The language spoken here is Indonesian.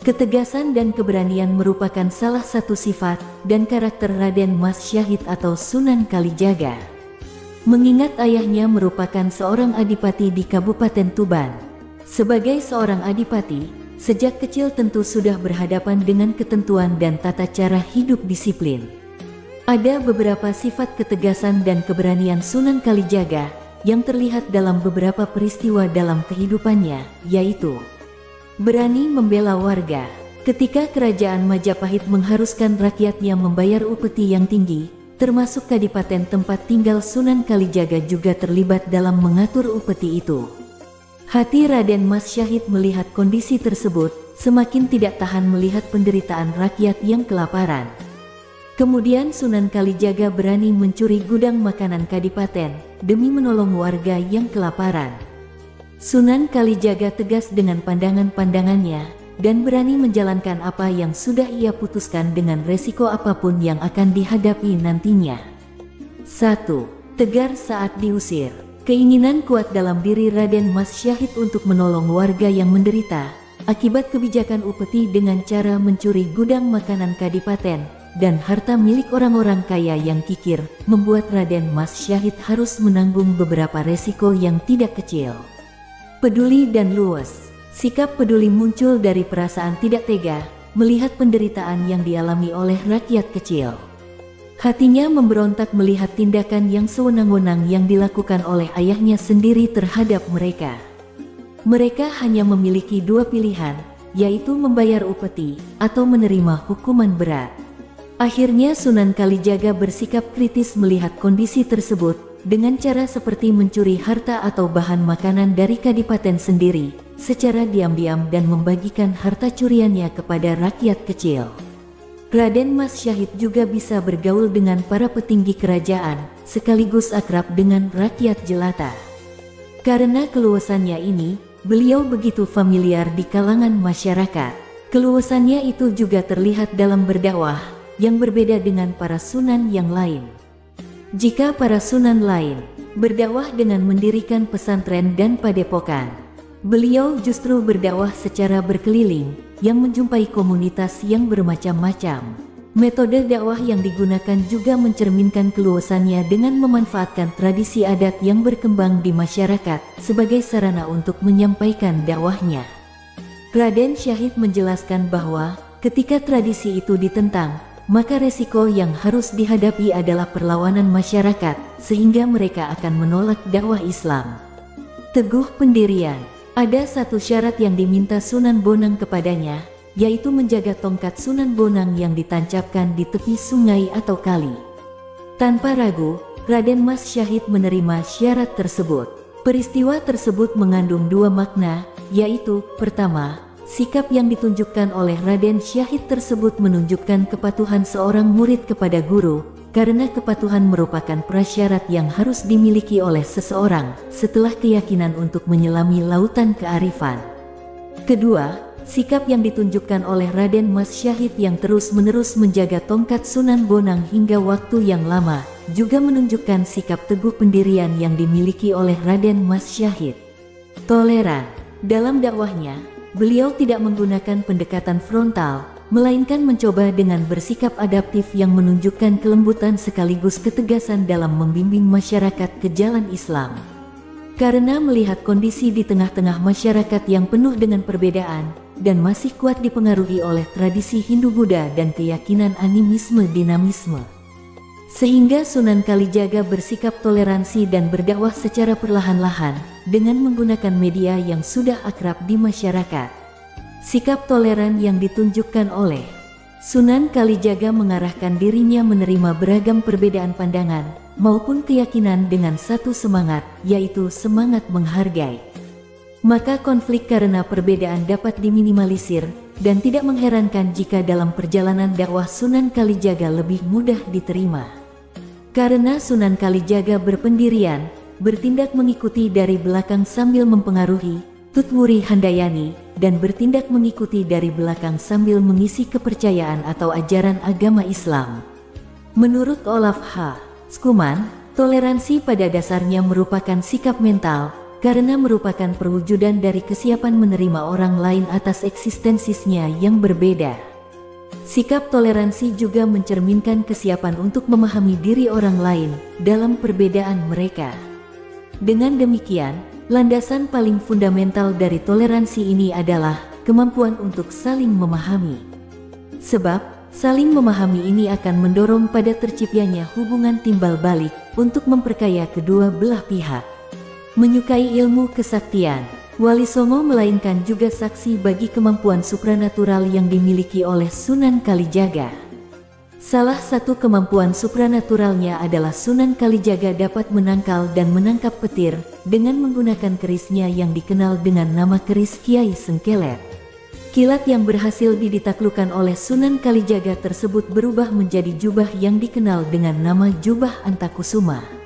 Ketegasan dan keberanian merupakan salah satu sifat dan karakter Raden Mas Syahid atau Sunan Kalijaga. Mengingat ayahnya merupakan seorang adipati di Kabupaten Tuban. Sebagai seorang adipati, sejak kecil tentu sudah berhadapan dengan ketentuan dan tata cara hidup disiplin. Ada beberapa sifat ketegasan dan keberanian Sunan Kalijaga yang terlihat dalam beberapa peristiwa dalam kehidupannya, yaitu berani membela warga. Ketika kerajaan Majapahit mengharuskan rakyatnya membayar upeti yang tinggi, termasuk kadipaten tempat tinggal Sunan Kalijaga juga terlibat dalam mengatur upeti itu. Hati Raden Mas Syahid melihat kondisi tersebut, semakin tidak tahan melihat penderitaan rakyat yang kelaparan. Kemudian Sunan Kalijaga berani mencuri gudang makanan kadipaten demi menolong warga yang kelaparan. Sunan Kalijaga tegas dengan pandangan-pandangannya dan berani menjalankan apa yang sudah ia putuskan dengan resiko apapun yang akan dihadapi nantinya. 1. Tegar saat diusir. Keinginan kuat dalam diri Raden Mas Syahid untuk menolong warga yang menderita akibat kebijakan upeti dengan cara mencuri gudang makanan kadipaten dan harta milik orang-orang kaya yang kikir, membuat Raden Mas Syahid harus menanggung beberapa resiko yang tidak kecil. Peduli dan luas. Sikap peduli muncul dari perasaan tidak tega melihat penderitaan yang dialami oleh rakyat kecil. Hatinya memberontak melihat tindakan yang sewenang-wenang yang dilakukan oleh ayahnya sendiri terhadap mereka. Mereka hanya memiliki dua pilihan, yaitu membayar upeti atau menerima hukuman berat. Akhirnya Sunan Kalijaga bersikap kritis melihat kondisi tersebut dengan cara seperti mencuri harta atau bahan makanan dari kadipaten sendiri secara diam-diam dan membagikan harta curiannya kepada rakyat kecil. Raden Mas Syahid juga bisa bergaul dengan para petinggi kerajaan sekaligus akrab dengan rakyat jelata. Karena keluasannya ini, beliau begitu familiar di kalangan masyarakat. Keluasannya itu juga terlihat dalam berdakwah yang berbeda dengan para sunan yang lain. Jika para sunan lain berdakwah dengan mendirikan pesantren dan padepokan, beliau justru berdakwah secara berkeliling yang menjumpai komunitas yang bermacam-macam. Metode dakwah yang digunakan juga mencerminkan keluasannya dengan memanfaatkan tradisi adat yang berkembang di masyarakat sebagai sarana untuk menyampaikan dakwahnya. Raden Syahid menjelaskan bahwa ketika tradisi itu ditentang, maka resiko yang harus dihadapi adalah perlawanan masyarakat, sehingga mereka akan menolak dakwah Islam. Teguh pendirian. Ada satu syarat yang diminta Sunan Bonang kepadanya, yaitu menjaga tongkat Sunan Bonang yang ditancapkan di tepi sungai atau kali. Tanpa ragu, Raden Mas Syahid menerima syarat tersebut. Peristiwa tersebut mengandung dua makna, yaitu, pertama, sikap yang ditunjukkan oleh Raden Syahid tersebut menunjukkan kepatuhan seorang murid kepada guru, karena kepatuhan merupakan prasyarat yang harus dimiliki oleh seseorang setelah keyakinan untuk menyelami lautan kearifan. Kedua, sikap yang ditunjukkan oleh Raden Mas Syahid yang terus-menerus menjaga tongkat Sunan Bonang hingga waktu yang lama, juga menunjukkan sikap teguh pendirian yang dimiliki oleh Raden Mas Syahid. Toleran. Dalam dakwahnya, beliau tidak menggunakan pendekatan frontal, melainkan mencoba dengan bersikap adaptif yang menunjukkan kelembutan sekaligus ketegasan dalam membimbing masyarakat ke jalan Islam. Karena melihat kondisi di tengah-tengah masyarakat yang penuh dengan perbedaan dan masih kuat dipengaruhi oleh tradisi Hindu-Buddha dan keyakinan animisme-dinamisme, sehingga Sunan Kalijaga bersikap toleransi dan berdakwah secara perlahan-lahan dengan menggunakan media yang sudah akrab di masyarakat. Sikap toleran yang ditunjukkan oleh Sunan Kalijaga mengarahkan dirinya menerima beragam perbedaan pandangan maupun keyakinan dengan satu semangat, yaitu semangat menghargai. Maka konflik karena perbedaan dapat diminimalisir dan tidak mengherankan jika dalam perjalanan dakwah Sunan Kalijaga lebih mudah diterima. Karena Sunan Kalijaga berpendirian, bertindak mengikuti dari belakang sambil mempengaruhi Tutwuri Handayani, dan bertindak mengikuti dari belakang sambil mengisi kepercayaan atau ajaran agama Islam. Menurut Olaf H. Skuman, toleransi pada dasarnya merupakan sikap mental, karena merupakan perwujudan dari kesiapan menerima orang lain atas eksistensinya yang berbeda. Sikap toleransi juga mencerminkan kesiapan untuk memahami diri orang lain dalam perbedaan mereka. Dengan demikian, landasan paling fundamental dari toleransi ini adalah kemampuan untuk saling memahami. Sebab, saling memahami ini akan mendorong pada terciptanya hubungan timbal balik untuk memperkaya kedua belah pihak. Menyukai ilmu kesaktian, Wali Songo melainkan juga saksi bagi kemampuan supranatural yang dimiliki oleh Sunan Kalijaga. Salah satu kemampuan supranaturalnya adalah Sunan Kalijaga dapat menangkal dan menangkap petir dengan menggunakan kerisnya yang dikenal dengan nama keris Kiai Sengkelet. Kilat yang berhasil ditaklukkan oleh Sunan Kalijaga tersebut berubah menjadi jubah yang dikenal dengan nama Jubah Antakusuma.